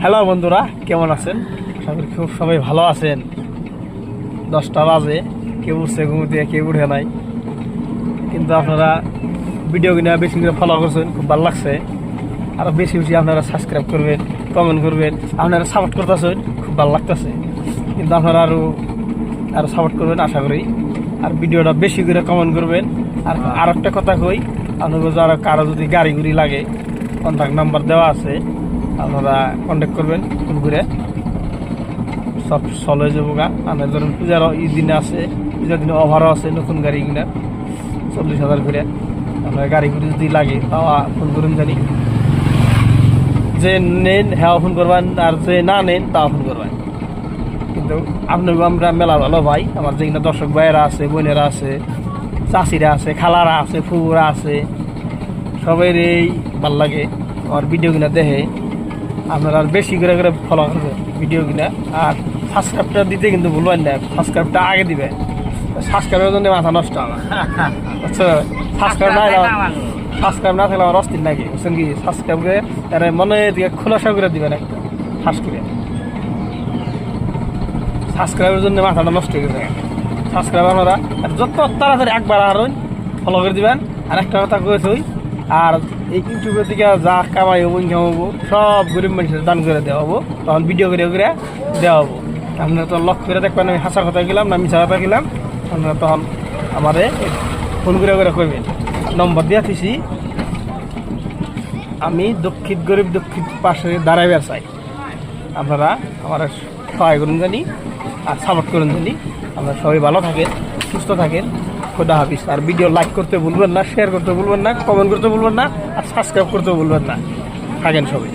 Hello বন্ধুরা, কেমন আছেন? আশা করি খুব সবাই ভালো আছেন। 10টা বাজে, কেউ উঠছে ঘুমোতে, কেউ উঠে নাই, কিন্তু আপনারা ভিডিও কিনা বেশি করে ফলো করছেন, খুব ভালো লাগছে। আরও বেশি বেশি আপনারা সাবস্ক্রাইব করবেন, কমেন্ট করবেন, আপনারা সাপোর্ট করতেছেন, খুব ভালো লাগতেছে। কিন্তু আপনারা আরও সাপোর্ট করবেন আশা করি, আর ভিডিওটা বেশি করে কমেন্ট করবেন। আর একটা কথা কই, আপনাদের যারা কারো যদি গাড়ি গুড়ি লাগে, কন্ট্যাক্ট নাম্বার দেওয়া আছে, আপনারা কন্ট্যাক্ট করবেন ফোন করে, সব সল হয়ে যাবো গা। আপনার ধরুন পূজার দিনে আছে, পূজার দিনে অফারও আছে নতুন গাড়ি কিনা 40,000 করে। আপনার গাড়ি গুড়ি যদি লাগে তাও ফোন করুন, জানি যে নেন হ্যাঁ ফোন করবেন, আর যে না নেন তাও ফোন করবেন। কিন্তু আপনাকে আমরা মেলা ভালো ভাই, আমার যেখানে দর্শক ভাইয়েরা আছে, বোনেরা আছে, চাষিরা আছে, খালারা আছে, ফুরা আছে, সবাইরই ভাল লাগে আমার ভিডিও কিনা দেখে। আপনারা আর বেশি করে করে ফলো করবেন ভিডিও কিনা, আর সাবস্ক্রাইবটা দিতে কিন্তু ভুলবেন না, সাবস্ক্রাইবটা আগে দিবে। সাবস্ক্রাইবের জন্য মাথা নষ্ট আমার, বুঝছো? সাবস্ক্রাইব না থাকলে আমার অস্থির নাকি, বুঝছেন কি? সাবস্ক্রাইব করে তার মনে দিকে খোলাসা করে দিবেন একটা ফাঁস করে। সাবস্ক্রাইবের জন্য মাথাটা নষ্ট হয়ে গেছে। সাবস্ক্রাইব আপনারা যত তাড়াতাড়ি একবার আর ফলো করে দিবেন। আর একটা কথা কয়েছি, আর এই ইউটিউবের দিকে যা কামাই হবো, ইনকাম হবো, সব গরিব মানুষের দান করে দেওয়া হবো, তখন ভিডিও করে দেওয়া হবো। আপনারা তখন লক্ষ্য করে দেখবেন আমি হাসা কথা গেলাম না মিশা কথা গেলাম, আপনারা তখন আমারে ফোন করে করবেন। নম্বর দিয়ে দিছি, আমি গরিব দক্ষিণ পাশে দাঁড়াইবার চাই। আপনারা আমার সহায় করুন জানি, আর সাপোর্ট করুন জানি। আপনারা সবাই ভালো থাকেন, সুস্থ থাকেন, খোদা হাফিজ। আর ভিডিও লাইক করতে ভুলবেন না, শেয়ার করতে ভুলবেন না, কমেন্ট করতে ভুলবেন না, আর সাবস্ক্রাইব করতে ভুলবেন না। থাকেন সবাই।